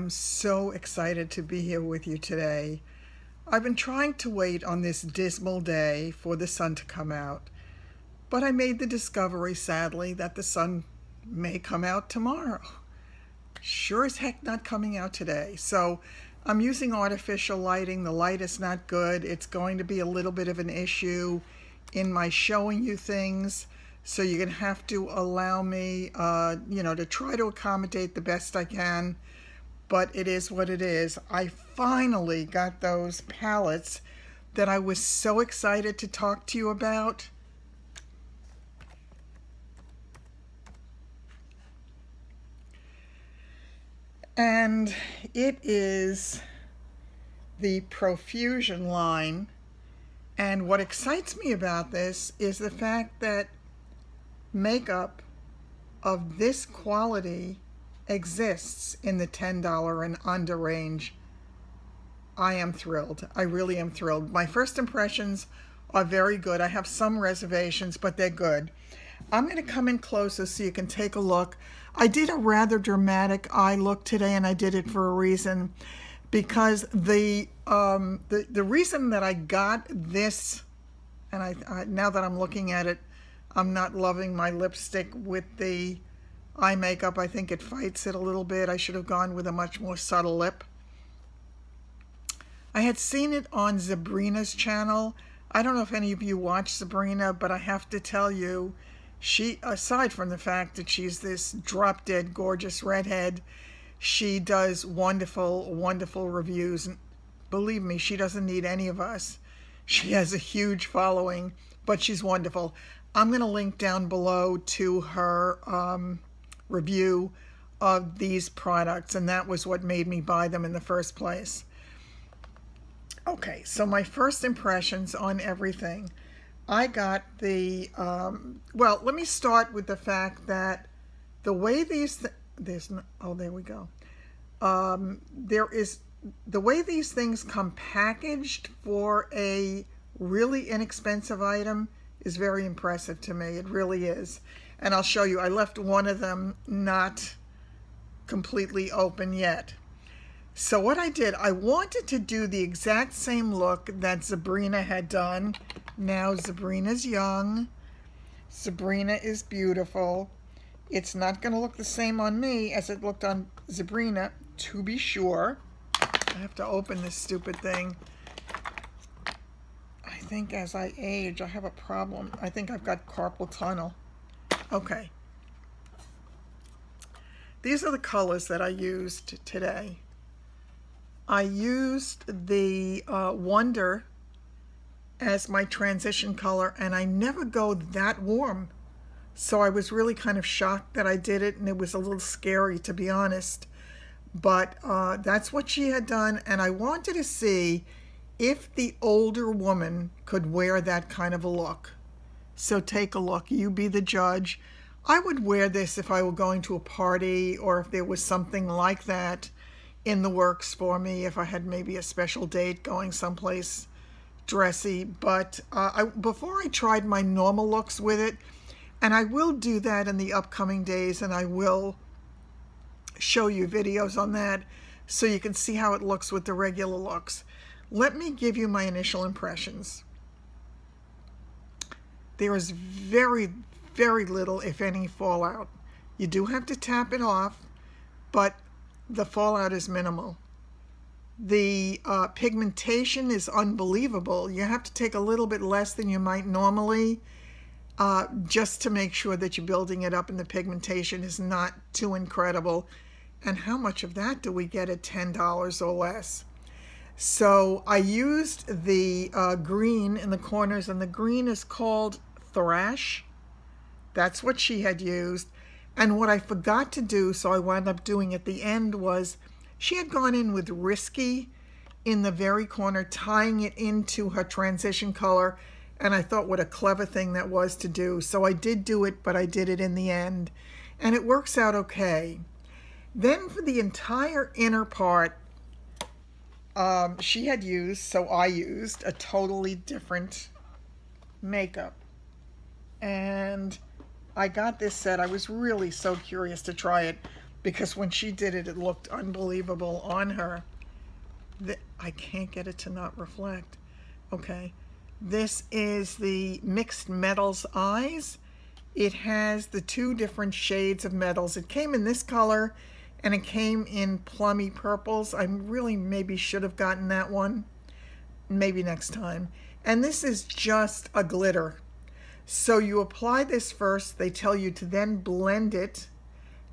am so excited to be here with you today. I've been trying to wait on this dismal day for the sun to come out, but I made the discovery, sadly, that the sun may come out tomorrow. Sure as heck not coming out today. So I'm using artificial lighting. The light is not good. It's going to be a little bit of an issue in my showing you things. So you're going to have to allow me, to try to accommodate the best I can. But it is what it is. I finally got those palettes that I was so excited to talk to you about. And it is the Profusion line. And what excites me about this is the fact that makeup of this quality exists in the $10 and under range. I am thrilled. I really am thrilled. My first impressions are very good. I have some reservations, but they're good. I'm going to come in closer so you can take a look. I did a rather dramatic eye look today, and I did it for a reason, because the reason that I got this, and I now that I'm looking at it, I'm not loving my lipstick with the eye makeup. I think it fights it a little bit. I should have gone with a much more subtle lip. I had seen it on Sabrina's channel. I don't know if any of you watch Sabrina, but I have to tell you, she, aside from the fact that she's this drop-dead gorgeous redhead, she does wonderful, wonderful reviews. And believe me, she doesn't need any of us. She has a huge following, but she's wonderful. I'm going to link down below to her review of these products, and that was what made me buy them in the first place. Okay, so my first impressions on everything. I got the, well, let me start with the fact that the way these, there we go. The way these things come packaged for a really inexpensive item is very impressive to me. It really is. And I'll show you. I left one of them not completely open yet. So what I did, I wanted to do the exact same look that Sabrina had done. Now Sabrina's young. Sabrina is beautiful. It's not going to look the same on me as it looked on Sabrina, to be sure. I have to open this stupid thing. I think as I age, I have a problem. I think I've got carpal tunnel. Okay. These are the colors that I used today. I used the Wonder as my transition color, and I never go that warm. So I was really kind of shocked that I did it, and it was a little scary, to be honest. But that's what she had done, and I wanted to see if the older woman could wear that kind of a look. So take a look. You be the judge. I would wear this if I were going to a party, or if there was something like that in the works for me, if I had maybe a special date going someplace dressy. But before I tried my normal looks with it, and I will do that in the upcoming days, and I will show you videos on that so you can see how it looks with the regular looks. Let me give you my initial impressions. There is very, very little, if any, fallout. You do have to tap it off, but the fallout is minimal. The pigmentation is unbelievable. You have to take a little bit less than you might normally, just to make sure that you're building it up and the pigmentation is not too incredible. And how much of that do we get at $10 or less? So I used the green in the corners, and the green is called Thrash. That's what she had used. And what I forgot to do, so I wound up doing at the end, was she had gone in with Risky in the very corner, tying it into her transition color. And I thought what a clever thing that was to do. So I did do it, but I did it in the end. And it works out okay. Then for the entire inner part, she had used, so I used, a totally different makeup. And I got this set. I was really so curious to try it. because when she did it, it looked unbelievable on her. I can't get it to not reflect. Okay, this is the Mixed Metals Eyes. It has the 2 different shades of metals. It came in this color and it came in plummy purples. I really maybe should have gotten that one. Maybe next time. And this is just a glitter. So you apply this first. They tell you to then blend it.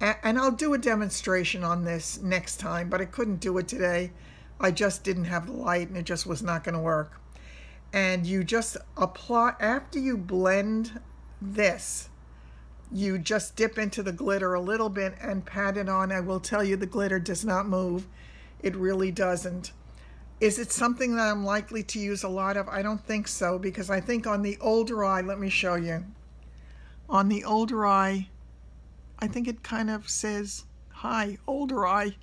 And I'll do a demonstration on this next time, but I couldn't do it today. I just didn't have the light and it just was not going to work. And you just apply, after you blend this, you just dip into the glitter a little bit and pat it on. I will tell you, the glitter does not move. It really doesn't. Is it something that I'm likely to use a lot of? I don't think so, because I think on the older eye, let me show you. On the older eye, I think it kind of says, hi, older eye.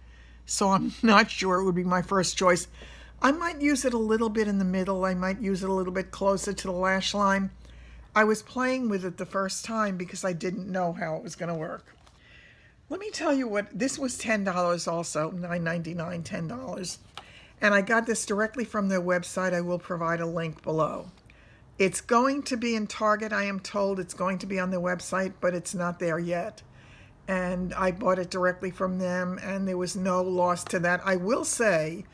So I'm not sure it would be my first choice. I might use it a little bit in the middle. I might use it a little bit closer to the lash line. I was playing with it the first time because I didn't know how it was going to work. Let me tell you what, this was $10 also, $9.99, $10. And I got this directly from their website. I will provide a link below. It's going to be in Target, I am told. It's going to be on their website, but it's not there yet. And I bought it directly from them, and there was no loss to that. I will say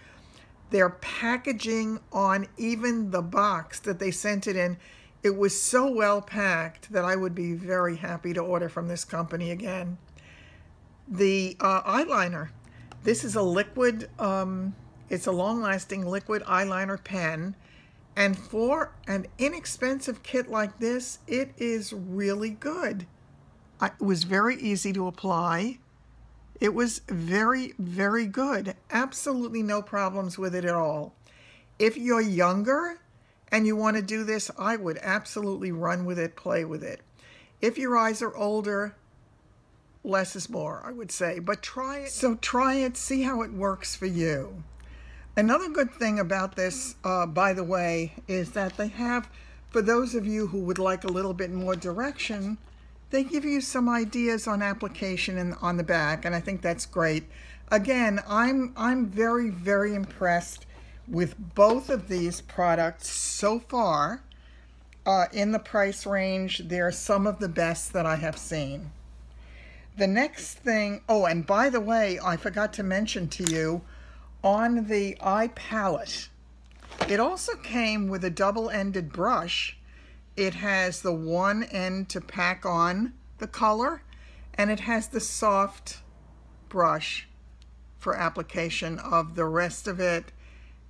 their packaging on even the box that they sent it in, it was so well packed that I would be very happy to order from this company again. The eyeliner. This is a liquid, it's a long-lasting liquid eyeliner pen. And for an inexpensive kit like this, it is really good. It was very easy to apply. It was very, very good. Absolutely no problems with it at all. If you're younger and you want to do this, I would absolutely run with it, play with it. If your eyes are older, less is more, I would say. But try it. So try it, see how it works for you. Another good thing about this, by the way, is that they have, for those of you who would like a little bit more direction, they give you some ideas on application and on the back, and I think that's great. Again, I'm very, very impressed with both of these products so far. In the price range, they're some of the best that I have seen. The next thing, oh, and by the way, I forgot to mention to you, on the eye palette, it also came with a double-ended brush. It has the one end to pack on the color, and it has the soft brush for application of the rest of it.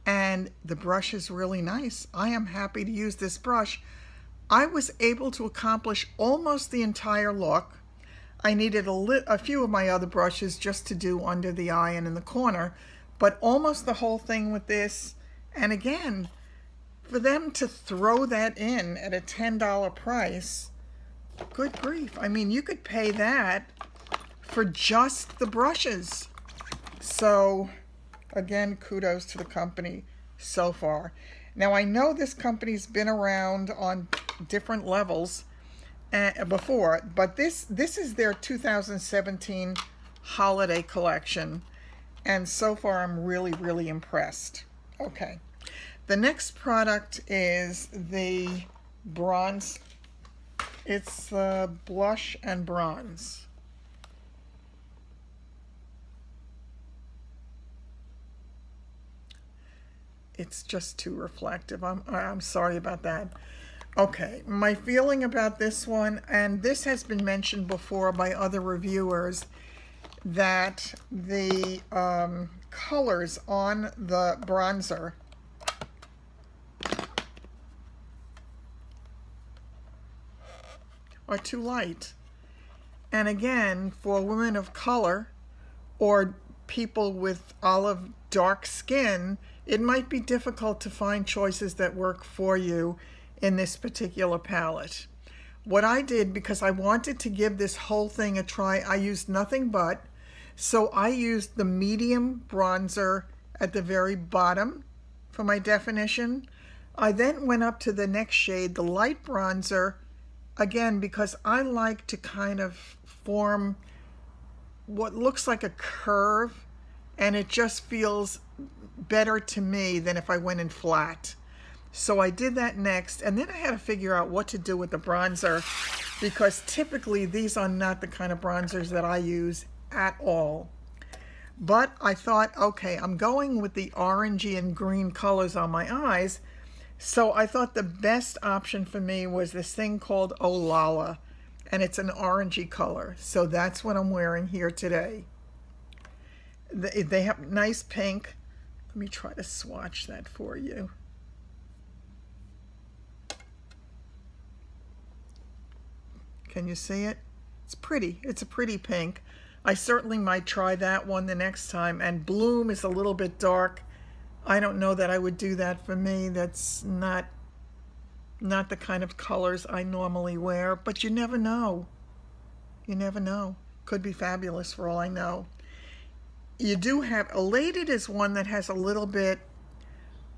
And the brush is really nice. I am happy to use this brush. I was able to accomplish almost the entire look. I needed a few of my other brushes just to do under the eye and in the corner, but almost the whole thing with this. And again, for them to throw that in at a $10 price, good grief. I mean, you could pay that for just the brushes. So again, kudos to the company so far. Now, I know this company's been around on different levels before, but this is their 2017 holiday collection. And so far, I'm really, really impressed. Okay. The next product is the bronze. It's the blush and bronze. It's just too reflective. I'm sorry about that. Okay, my feeling about this one, and this has been mentioned before by other reviewers, that the colors on the bronzer are too light. And again, for women of color or people with olive dark skin, it might be difficult to find choices that work for you in this particular palette. What I did, because I wanted to give this whole thing a try, I used nothing but, so I used the medium bronzer at the very bottom for my definition. I then went up to the next shade, the light bronzer, again, because I like to kind of form what looks like a curve, and it just feels better to me than if I went in flat. So I did that next, and then I had to figure out what to do with the bronzer, because typically these are not the kind of bronzers that I use at all. But I thought, okay, I'm going with the orangey and green colors on my eyes, so I thought the best option for me was this thing called Olala, and it's an orangey color. So that's what I'm wearing here today. They have nice pink. Let me try to swatch that for you. Can you see it? It's pretty. It's a pretty pink. I certainly might try that one the next time. And Bloom is a little bit dark. I don't know that I would do that for me. That's not the kind of colors I normally wear, but you never know. You never know. Could be fabulous for all I know. You do have, Elated is one that has a little bit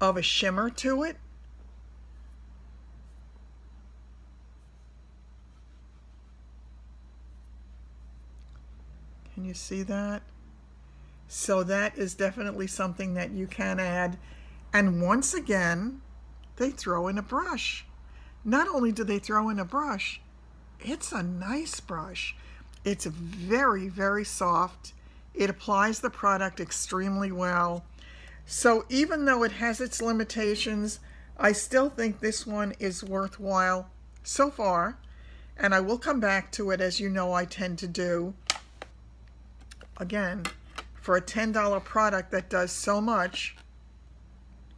of a shimmer to it. Can you see that? So that is definitely something that you can add. And once again, they throw in a brush. Not only do they throw in a brush, it's a nice brush. It's very, very soft. It applies the product extremely well. So even though it has its limitations, I still think this one is worthwhile so far. And I will come back to it, as you know I tend to do. Again, for a $10 product that does so much,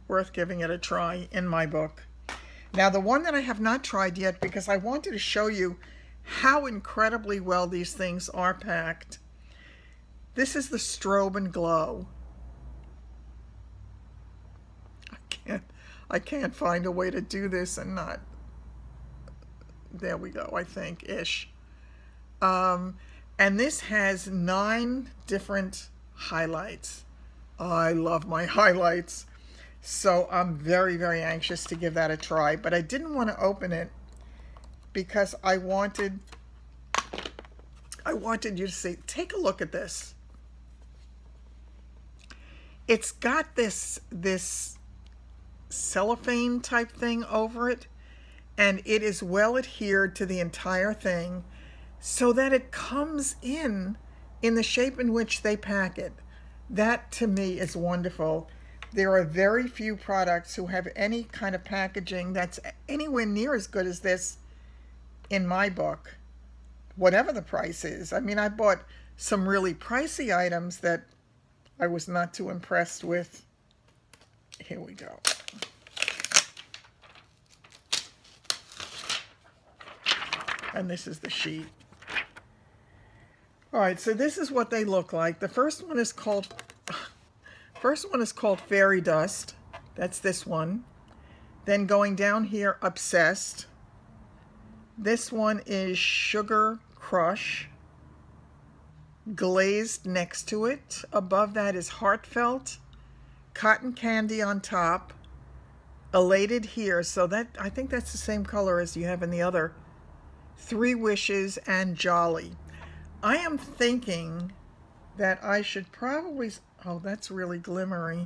worth giving it a try in my book. Now, the one that I have not tried yet, because I wanted to show you how incredibly well these things are packed. This is the Strobe and Glow. I can't find a way to do this and not. There we go, I think, ish. And this has 9 different highlights. I love my highlights. So I'm very, very anxious to give that a try. But I didn't want to open it because I wanted you to see. Take a look at this. It's got this cellophane type thing over it, and it is well adhered to the entire thing, so that it comes in the shape in which they pack it. That to me is wonderful. There are very few products who have any kind of packaging that's anywhere near as good as this in my book, whatever the price is. I mean, I bought some really pricey items that I was not too impressed with. Here we go. And this is the sheet. All right, so this is what they look like. The first one is called Fairy Dust. That's this one. Then going down here, Obsessed. This one is Sugar Crush. Glazed next to it. Above that is Heartfelt. Cotton Candy on top. Elated here. So that, I think that's the same color as you have in the other. 3 Wishes and Jolly. I am thinking that I should probably, oh, that's really glimmery.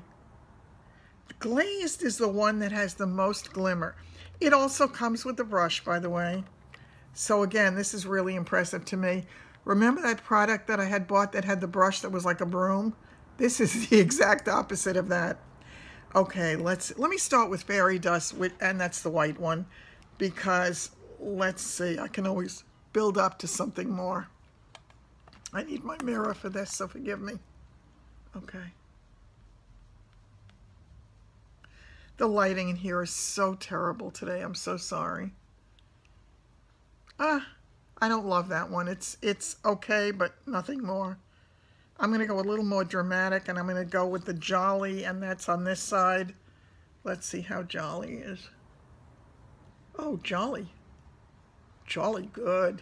Glazed is the one that has the most glimmer. It also comes with the brush, by the way. So again, this is really impressive to me. Remember that product that I had bought that had the brush that was like a broom? This is the exact opposite of that. Okay, let me start with Fairy Dust, and that's the white one, because let's see, I can always build up to something more. I need my mirror for this, so forgive me. Okay. The lighting in here is so terrible today. I'm so sorry. I don't love that one. It's okay, but nothing more. I'm going to go a little more dramatic, and I'm going to go with the Jolly, and that's on this side. Let's see how Jolly is. Oh, Jolly. Jolly good.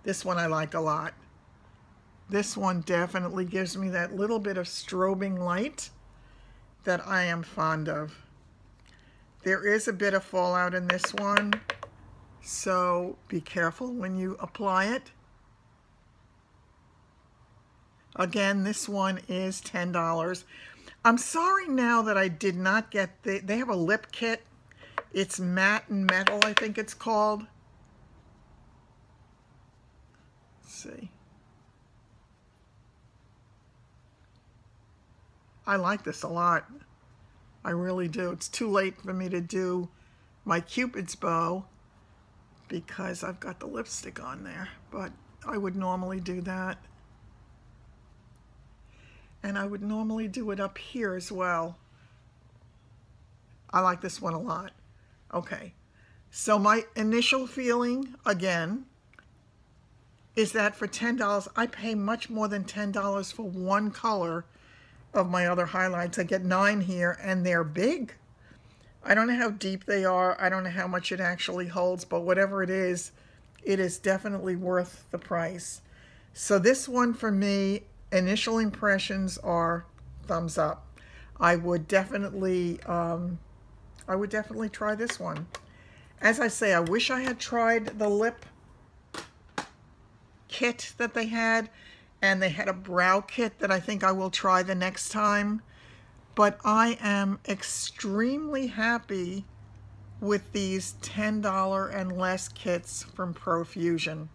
This one I like a lot. This one definitely gives me that little bit of strobing light that I am fond of. There is a bit of fallout in this one, so be careful when you apply it. Again, this one is $10. I'm sorry now that I did not get they have a lip kit. It's matte and metal, I think it's called. Let's see. I like this a lot. I really do. It's too late for me to do my Cupid's bow because I've got the lipstick on there, but I would normally do that. And I would normally do it up here as well. I like this one a lot. Okay, so my initial feeling, again, is that for $10, I pay much more than $10 for one color of my other highlights. I get 9 here, and they're big. I don't know how deep they are. I don't know how much it actually holds, but whatever it is definitely worth the price. So this one for me, initial impressions are thumbs up. I would definitely try this one. As I say, I wish I had tried the lip kit that they had, and they had a brow kit that I think I will try the next time. But I am extremely happy with these $10 and less kits from Profusion.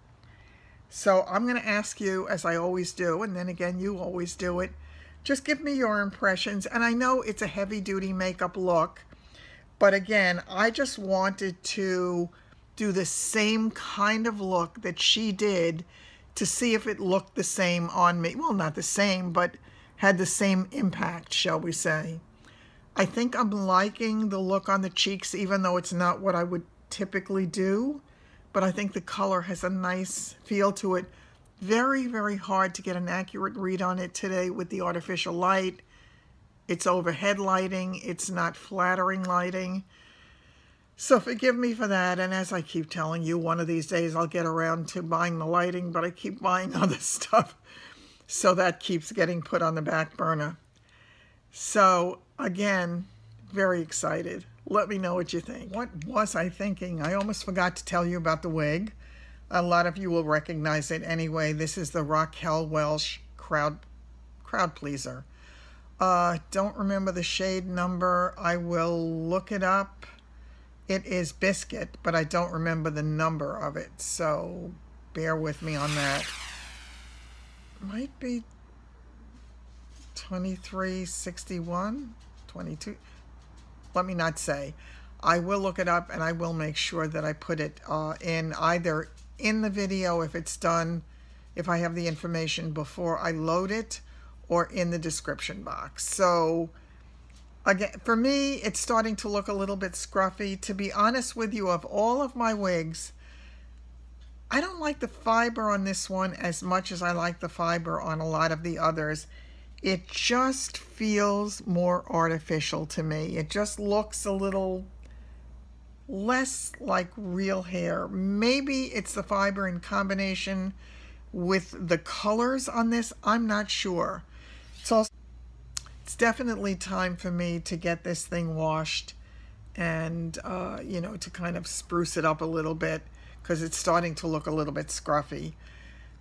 So I'm going to ask you, as I always do, and then again you always do it, just give me your impressions. And I know it's a heavy-duty makeup look, but again, I just wanted to do the same kind of look that she did to see if it looked the same on me. Well, not the same, but had the same impact, shall we say. I think I'm liking the look on the cheeks, even though it's not what I would typically do. But I think the color has a nice feel to it. Very, very hard to get an accurate read on it today with the artificial light. It's overhead lighting. It's not flattering lighting. So forgive me for that. And as I keep telling you, one of these days I'll get around to buying the lighting, but I keep buying other stuff. So that keeps getting put on the back burner. So again, very excited. Let me know what you think. What was I thinking? I almost forgot to tell you about the wig. A lot of you will recognize it anyway. This is the Raquel Welch Crowd Pleaser. Don't remember the shade number. I will look it up. It is Biscuit, but I don't remember the number of it. So bear with me on that. Might be 2361, 22. Let me not say. I will look it up, and I will make sure that I put it in either in the video if it's done, if I have the information before I load it, or in the description box. So again, for me, it's starting to look a little bit scruffy. To be honest with you, of all of my wigs, I don't like the fiber on this one as much as I like the fiber on a lot of the others. It just feels more artificial to me. It just looks a little less like real hair. Maybe it's the fiber in combination with the colors on this. I'm not sure. It's definitely time for me to get this thing washed and, you know, to kind of spruce it up a little bit because it's starting to look a little bit scruffy.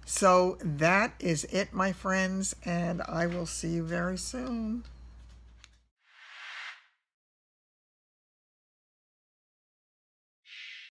So that is it, my friends, and I will see you very soon.